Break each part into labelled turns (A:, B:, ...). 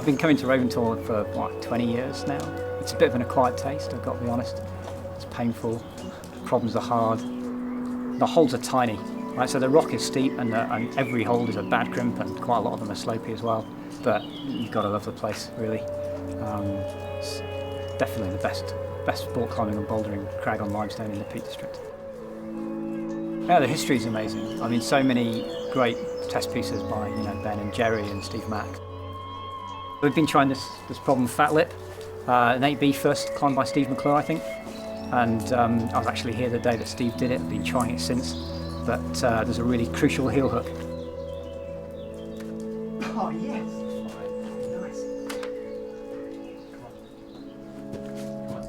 A: I've been coming to Raventall for what, 20 years now. It's a bit of an acquired taste, I've got to be honest. It's painful, the problems are hard, the holes are tiny. Right, so the rock is steep and every hold is a bad crimp and quite a lot of them are slopey as well. But you've got to love the place, really. It's definitely the best sport climbing and bouldering crag on limestone in the Peak District. Yeah, the history is amazing. I mean, so many great test pieces by Ben and Jerry and Steve Mack. We've been trying this problem Fat Lip, an 8B first climbed by Steve McClure, I think. And I was actually here the day that Steve did it. I've been trying it since. But there's a really crucial heel hook.
B: Oh yes! Nice. Come on.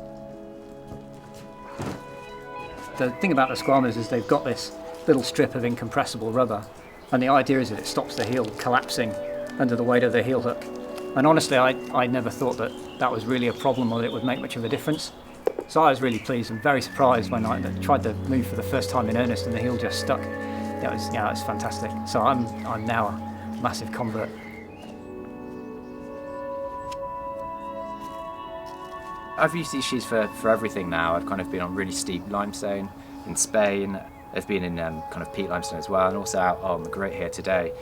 A: The thing about the Squamas is they've got this little strip of incompressible rubber, and the idea is that it stops the heel collapsing under the weight of the heel hook. And honestly, I never thought that was really a problem or that it would make much of a difference. So I was really pleased and very surprised when I tried the move for the first time in earnest and the heel just stuck. It was fantastic. So I'm now a massive convert.
C: I've used these shoes for everything now. I've kind of been on really steep limestone in Spain. I've been in kind of peat limestone as well, and also out on the grit here today.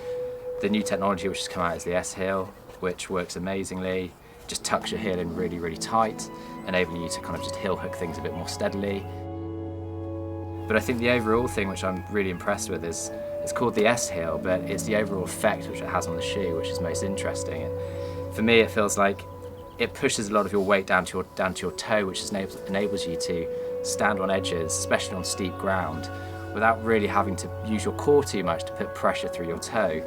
C: The new technology which has come out is the S-heel, which works amazingly. Just tucks your heel in really, really tight, enabling you to kind of just heel hook things a bit more steadily. But I think the overall thing which I'm really impressed with is, it's called the S-heel, but it's the overall effect which it has on the shoe which is most interesting. And for me, it feels like it pushes a lot of your weight down to your toe, which enables you to stand on edges, especially on steep ground, without really having to use your core too much to put pressure through your toe.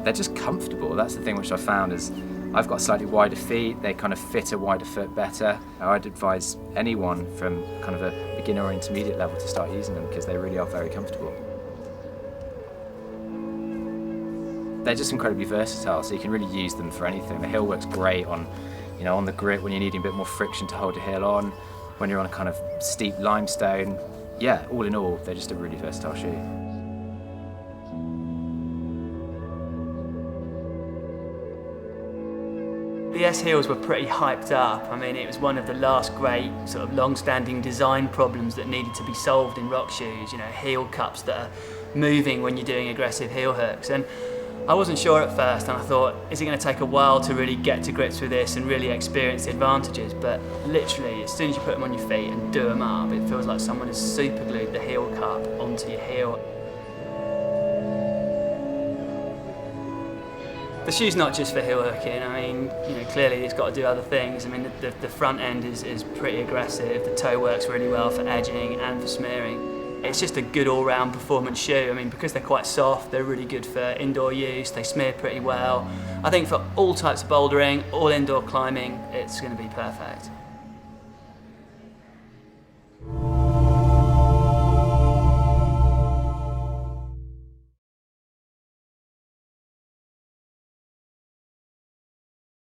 C: They're just comfortable. That's the thing which I found is I've got slightly wider feet, they kind of fit a wider foot better. I'd advise anyone from kind of a beginner or intermediate level to start using them because they really are very comfortable. They're just incredibly versatile, so you can really use them for anything. The heel works great on, on the grit when you're needing a bit more friction to hold your heel on, when you're on a kind of steep limestone. Yeah, all in all, they're just a really versatile shoe.
D: The S-heels were pretty hyped up. I mean, it was one of the last great sort of long-standing design problems that needed to be solved in rock shoes, heel cups that are moving when you're doing aggressive heel hooks. And I wasn't sure at first, and I thought, is it going to take a while to really get to grips with this and really experience the advantages? But literally, as soon as you put them on your feet and do them up, it feels like someone has super glued the heel cup onto your heel. The shoe's not just for heel hooking. I mean, clearly it's got to do other things. I mean, the front end is pretty aggressive. The toe works really well for edging and for smearing. It's just a good all-round performance shoe. I mean, because they're quite soft, they're really good for indoor use. They smear pretty well. I think for all types of bouldering, all indoor climbing, it's going to be perfect.